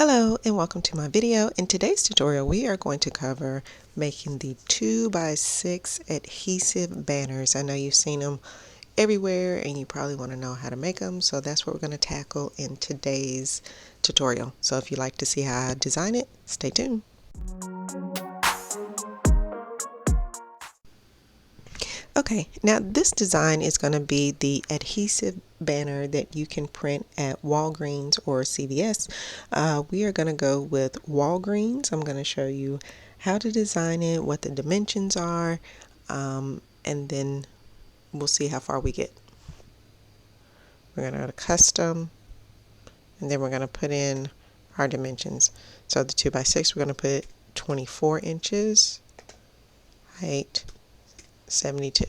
Hello and welcome to my video. In today's tutorial we are going to cover making the 2x6 adhesive banners. I know you've seen them everywhere and you probably want to know how to make them, so that's what we're going to tackle in today's tutorial. So if you'd like to see how I design it, stay tuned. Okay, now this design is going to be the adhesive banner that you can print at Walgreens or CVS. We are going to go with Walgreens. I'm going to show you how to design it, what the dimensions are, and then we'll see how far we get. We're going to go to custom, and then we're going to put in our dimensions. So the 2x6, we're going to put 24 inches, height 72.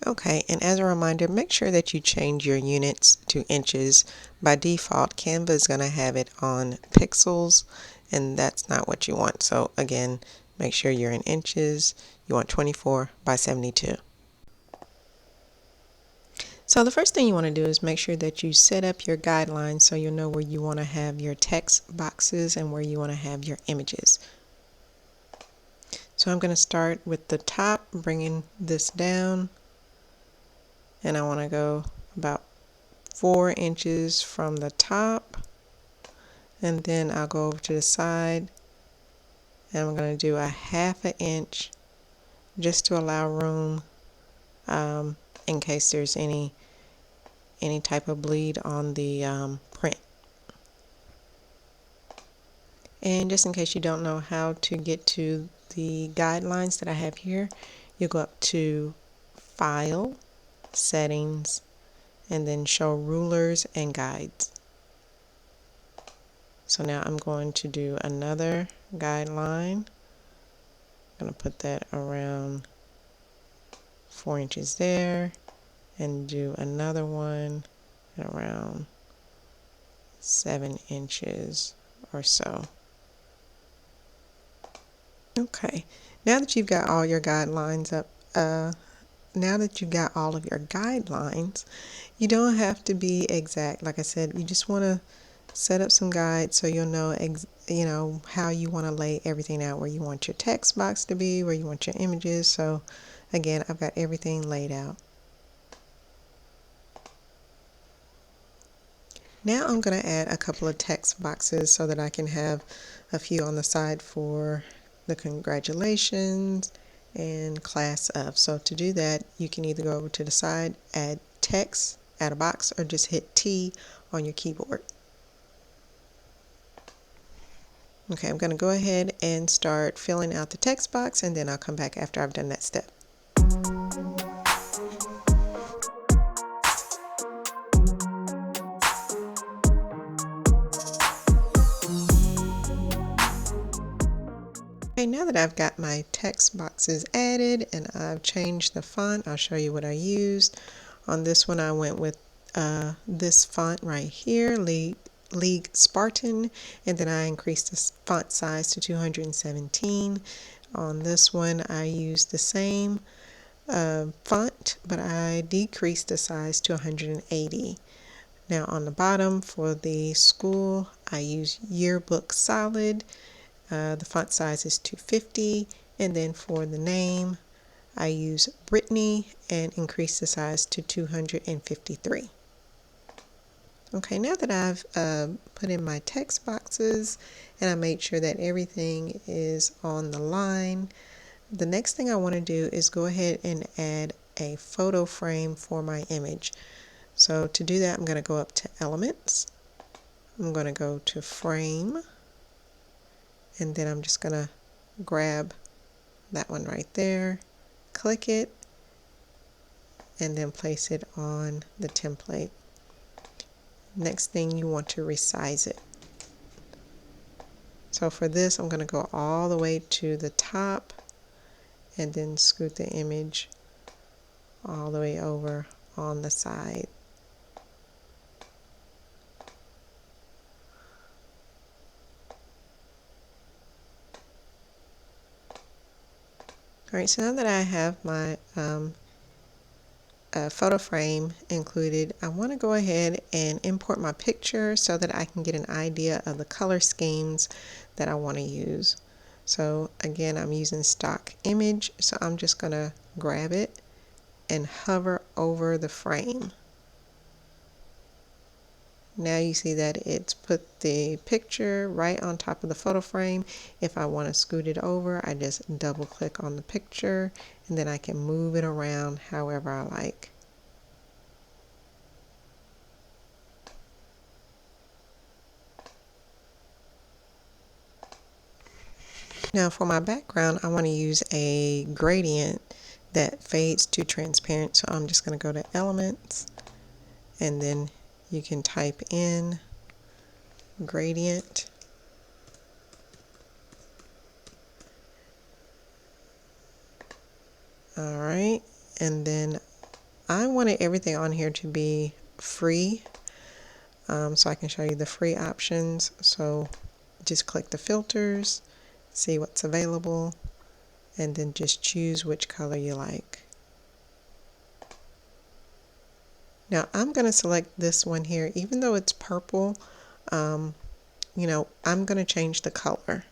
Okay, and as a reminder, make sure that you change your units to inches. By default, Canva is going to have it on pixels, and that's not what you want. So again, make sure you're in inches. You want 24 by 72. So the first thing you want to do is make sure that you set up your guidelines so you'll know where you want to have your text boxes and where you want to have your images. So I'm going to start with the top, bringing this down. And I want to go about 4 inches from the top, and then I'll go over to the side and I'm going to do a 1/2 inch just to allow room in case there's any type of bleed on the print. And just in case you don't know how to get to the guidelines that I have here, you go up to File, Settings, and then Show Rulers and Guides. So now I'm going to do another guideline. I'm going to put that around 4 inches there, and do another one at around 7 inches or so. Okay, now that you've got all your guidelines up, now that you've got all of your guidelines, you don't have to be exact. Like I said, you just want to set up some guides so you'll know how you want to lay everything out, where you want your text box to be, where you want your images. So again, I've got everything laid out. Now I'm going to add a couple of text boxes so that I can have a few on the side for the congratulations and class of. So to do that, you can either go over to the side, add text, add a box, or just hit T on your keyboard. Okay, I'm going to go ahead and start filling out the text box, and then I'll come back after I've done that step. Okay, now that I've got my text boxes added and I've changed the font, I'll show you what I used. On this one I went with this font right here, League Spartan, and then I increased the font size to 217. On this one I used the same font, but I decreased the size to 180. Now on the bottom for the school, I use Yearbook Solid. The font size is 250, and then for the name I use Brittany and increase the size to 253. Okay, now that I've put in my text boxes and I made sure that everything is on the line, the next thing I want to do is go ahead and add a photo frame for my image. So to do that, I'm going to go up to Elements, I'm going to go to Frame, and then I'm just going to grab that one right there, click it, and then place it on the template. Next thing, you want to resize it. So for this, I'm going to go all the way to the top and then scoot the image all the way over on the side. Alright, so now that I have my a photo frame included, I want to go ahead and import my picture so that I can get an idea of the color schemes that I want to use. So again, I'm using stock image, so I'm just going to grab it and hover over the frame. Now you see that it's put the picture right on top of the photo frame. If I want to scoot it over, I just double click on the picture and then I can move it around however I like. Now for my background, I want to use a gradient that fades to transparent. So I'm just going to go to Elements, and then you can type in gradient. Alright, and then I wanted everything on here to be free, so I can show you the free options. So just click the filters, see what's available, and then just choose which color you like. Now I'm going to select this one here, even though it's purple. You know, I'm going to change the color.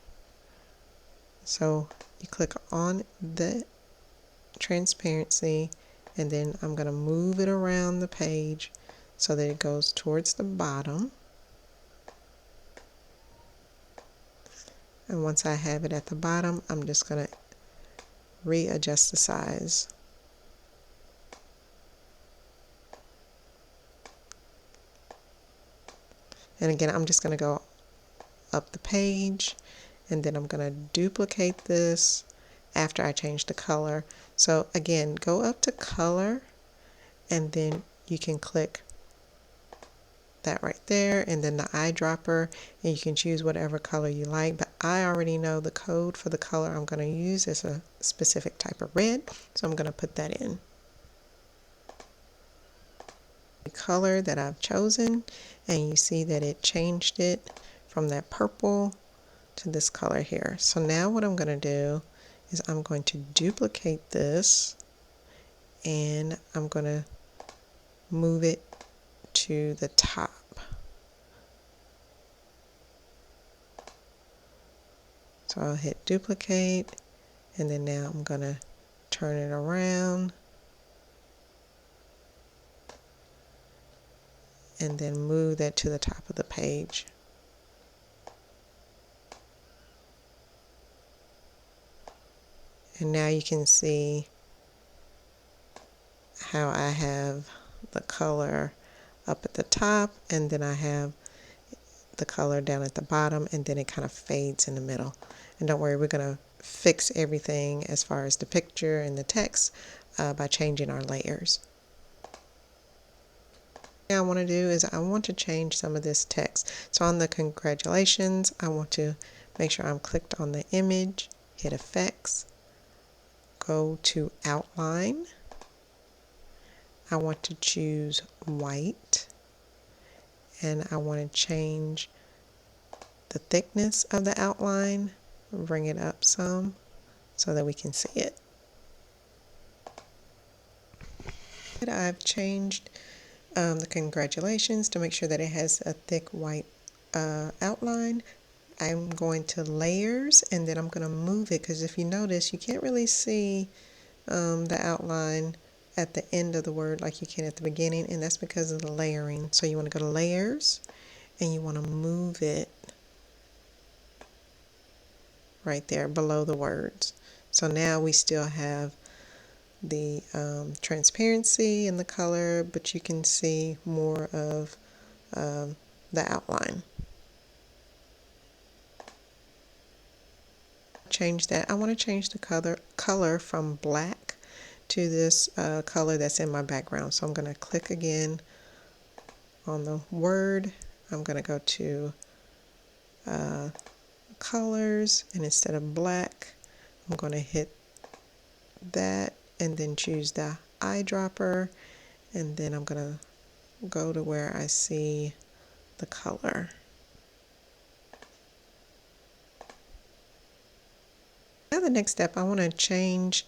So you click on the transparency, and then I'm going to move it around the page so that it goes towards the bottom. And once I have it at the bottom, I'm just going to readjust the size. And again, I'm just going to go up the page, and then I'm going to duplicate this after I change the color. So again, go up to color, and then you can click that right there, and then the eyedropper, and you can choose whatever color you like, but I already know the code for the color I'm going to use is a specific type of red, so I'm going to put that in. The color that I've chosen, and you see that it changed it from that purple to this color here. So now what I'm going to do is I'm going to duplicate this, and I'm going to move it to the top. So I'll hit duplicate, and then now I'm going to turn it around and then move that to the top of the page. And now you can see how I have the color up at the top, and then I have the color down at the bottom, and then it kind of fades in the middle. And don't worry, we're going to fix everything as far as the picture and the text by changing our layers. What I want to do is I want to change some of this text. So on the congratulations, I want to make sure I'm clicked on the image, hit effects, go to outline. I want to choose white, and I want to change the thickness of the outline, bring it up some so that we can see it. I've changed the congratulations to make sure that it has a thick white outline. I'm going to layers, and then I'm going to move it, because if you notice, you can't really see the outline at the end of the word like you can at the beginning, and that's because of the layering. So you want to go to layers, and you want to move it right there below the words. So now we still have the transparency in the color, but you can see more of the outline. Change that. I want to change the color from black to this color that's in my background. So I'm going to click again on the word. I'm going to go to colors, and instead of black, I'm going to hit that and then choose the eyedropper, and then I'm going to go to where I see the color. Now the next step, I want to change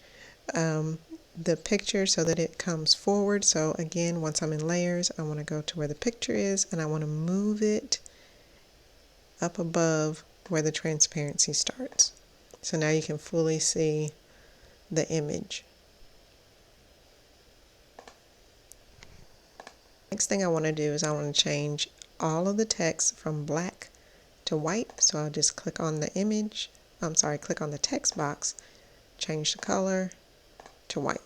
the picture so that it comes forward. So again, once I'm in layers, I want to go to where the picture is and I want to move it up above where the transparency starts. So now you can fully see the image. Next thing I want to do is I want to change all of the text from black to white. So I'll just click on the image, click on the text box, change the color to white.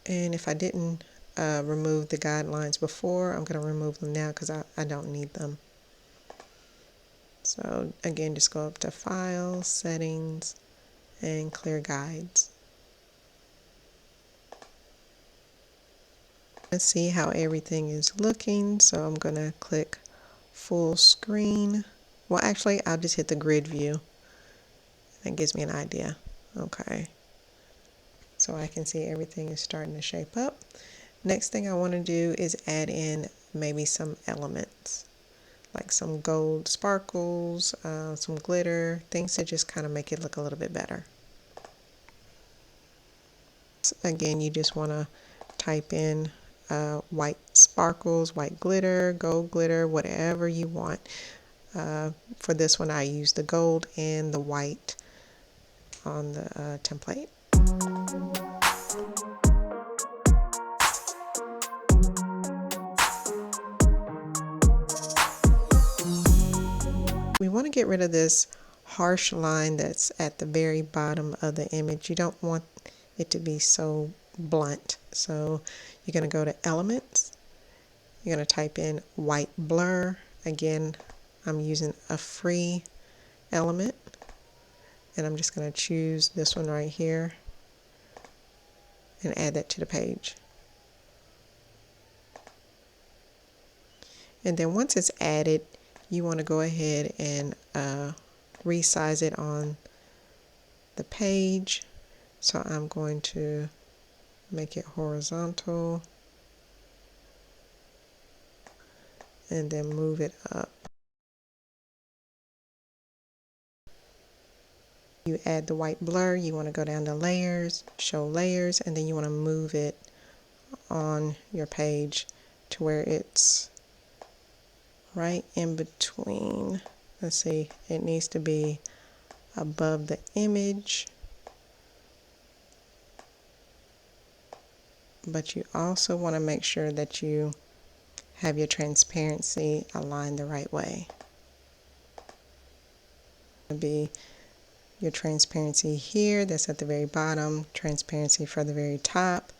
And if I didn't remove the guidelines before, I'm going to remove them now because I don't need them. So again, just go up to File, Settings, and Clear Guides. Let's see how everything is looking. So I'm going to click Full Screen. Well, actually, I'll just hit the grid view. That gives me an idea. Okay. So I can see everything is starting to shape up. Next thing I want to do is add in maybe some elements, like some gold sparkles, some glitter, things to just kind of make it look a little bit better. Again, you just want to type in white sparkles, white glitter, gold glitter, whatever you want. For this one, I use the gold and the white on the template. We want to get rid of this harsh line that's at the very bottom of the image. You don't want it to be so blunt. So you're going to go to Elements. You're going to type in white blur. Again, I'm using a free element. And I'm just going to choose this one right here and add that to the page. And then once it's added, you want to go ahead and resize it on the page. So I'm going to make it horizontal and then move it up. You add the white blur, you want to go down to layers, show layers, and then you want to move it on your page to where it's right in between. Let's see, it needs to be above the image, but you also want to make sure that you have your transparency aligned the right way. It'll be your transparency here, that's at the very bottom, transparency for the very top,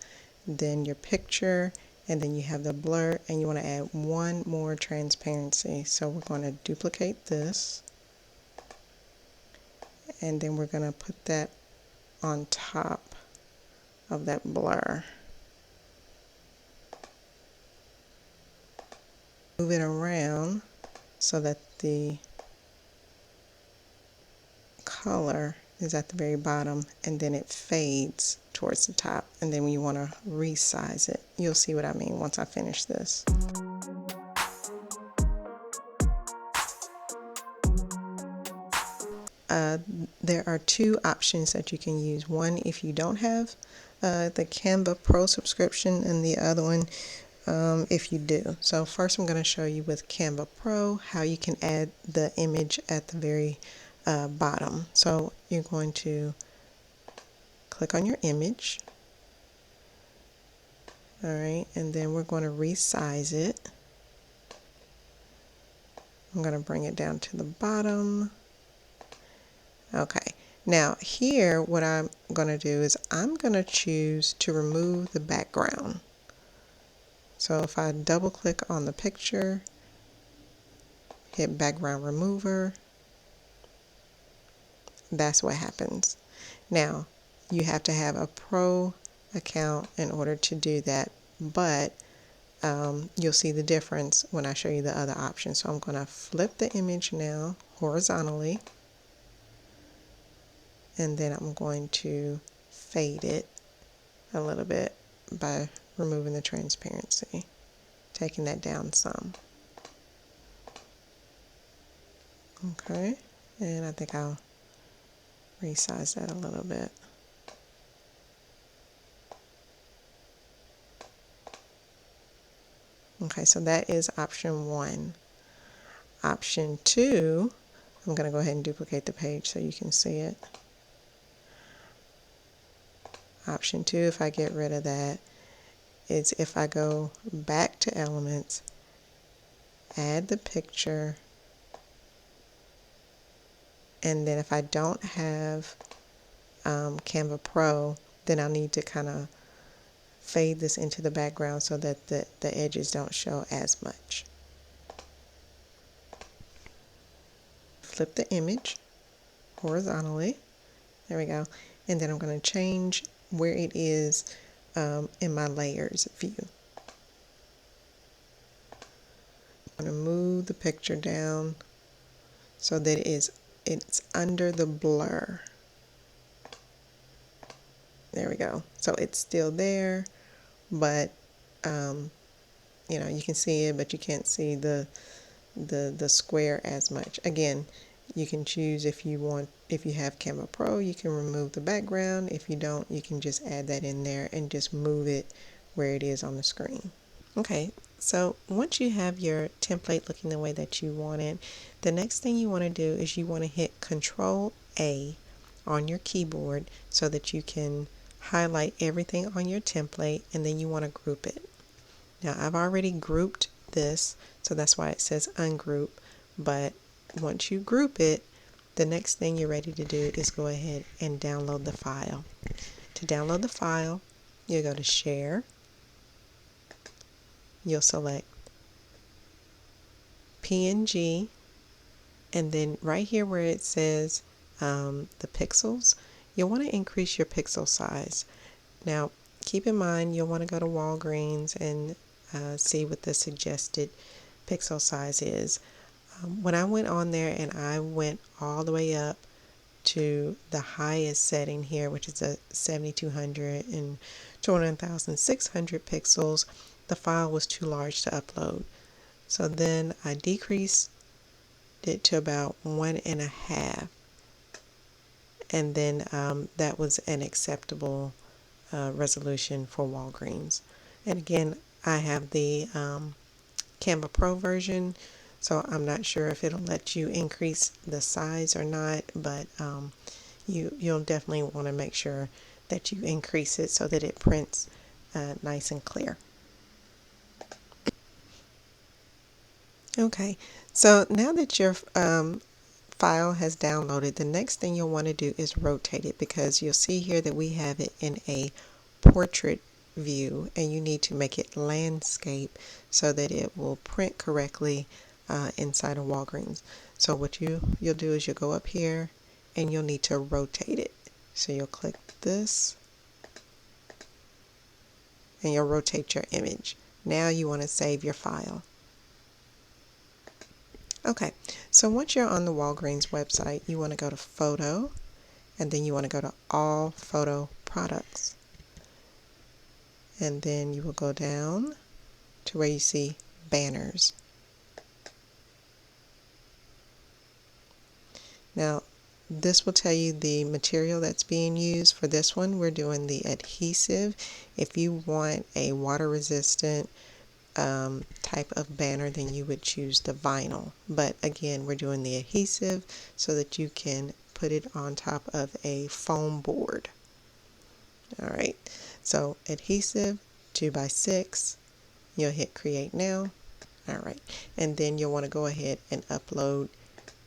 then your picture, and then you have the blur, and you want to add one more transparency. So we're going to duplicate this, and then we're going to put that on top of that blur. Move it around so that the color is at the very bottom and then it fades towards the top, and then when you want to resize it, you'll see what I mean once I finish this. There are two options that you can use. One, if you don't have the Canva Pro subscription, and the other one if you do. So first I'm going to show you with Canva Pro how you can add the image at the very bottom. So you're going to click on your image, all right, and then we're going to resize it. I'm going to bring it down to the bottom. Okay, now here what I'm going to do is I'm going to choose to remove the background. So if I double click on the picture, hit background remover, that's what happens. Now you have to have a pro account in order to do that, but you'll see the difference when I show you the other option. So I'm going to flip the image now horizontally, and then I'm going to fade it a little bit by removing the transparency, taking that down some. Okay, and I think I'll resize that a little bit. Okay, so that is option 1. Option 2, I'm going to go ahead and duplicate the page so you can see it. Option 2, if I get rid of that, is if I go back to Elements, add the picture, and then if I don't have Canva Pro, then I need to kind of fade this into the background so that the edges don't show as much. Flip the image horizontally. There we go. And then I'm going to change where it is in my layers view. I'm going to move the picture down so that it's under the blur. There we go. So it's still there, but you can see it, but you can't see the square as much. Again, you can choose if you have Canva Pro, you can remove the background. If you don't, you can just add that in there and just move it where it is on the screen. Okay, so once you have your template looking the way that you want it, the next thing you want to do is you want to hit Control A on your keyboard so that you can highlight everything on your template, and then you want to group it. Now I've already grouped this, so that's why it says ungroup, but once you group it, the next thing you're ready to do is go ahead and download the file. To download the file, you go to Share, you'll select PNG, and then right here where it says the pixels, you'll want to increase your pixel size. Now keep in mind you'll want to go to Walgreens and see what the suggested pixel size is. When I went on there and I went all the way up to the highest setting here, which is a 7200 and 21,600 pixels, the file was too large to upload. So then I decreased it to about 1.5, and then that was an acceptable resolution for Walgreens. And again, I have the Canva Pro version, so I'm not sure if it'll let you increase the size or not, but you'll definitely want to make sure that you increase it so that it prints nice and clear. Okay, so now that your file has downloaded, the next thing you'll want to do is rotate it, because you'll see here that we have it in a portrait view, and you need to make it landscape so that it will print correctly inside of Walgreens. So what you'll do is you'll go up here and you'll need to rotate it. So you'll click this and you'll rotate your image. Now you want to save your file. Okay, so once you're on the Walgreens website, you want to go to Photo, and then you want to go to All Photo Products. And then you will go down to where you see Banners. Now, this will tell you the material that's being used. For this one, we're doing the adhesive. If you want a water-resistant type of banner, then you would choose the vinyl. But again, we're doing the adhesive so that you can put it on top of a foam board. All right, so adhesive 2x6, you'll hit Create Now. All right, and then you'll want to go ahead and upload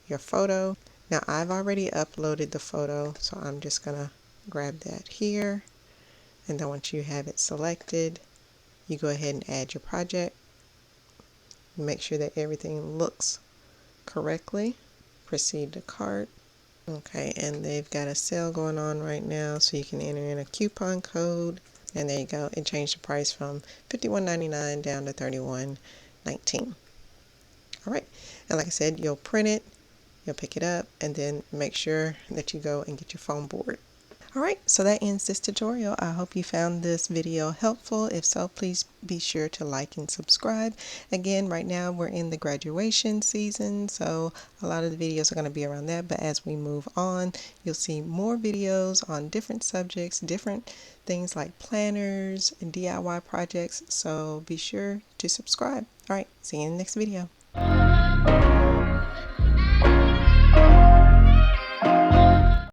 your photo. Now I've already uploaded the photo, so I'm just gonna grab that here, and then once you have it selected, you go ahead and add your project. Make sure that everything looks correctly. Proceed to cart. Okay, and they've got a sale going on right now, so you can enter in a coupon code, and there you go. It changed the price from $51.99 down to $31.19. All right, and like I said, you'll print it, you'll pick it up, and then make sure that you go and get your foam board. Alright, so that ends this tutorial. I hope you found this video helpful. If so, please be sure to like and subscribe. Again, right now we're in the graduation season, so a lot of the videos are going to be around that, but as we move on, you'll see more videos on different subjects, different things like planners and DIY projects, so be sure to subscribe. Alright, see you in the next video.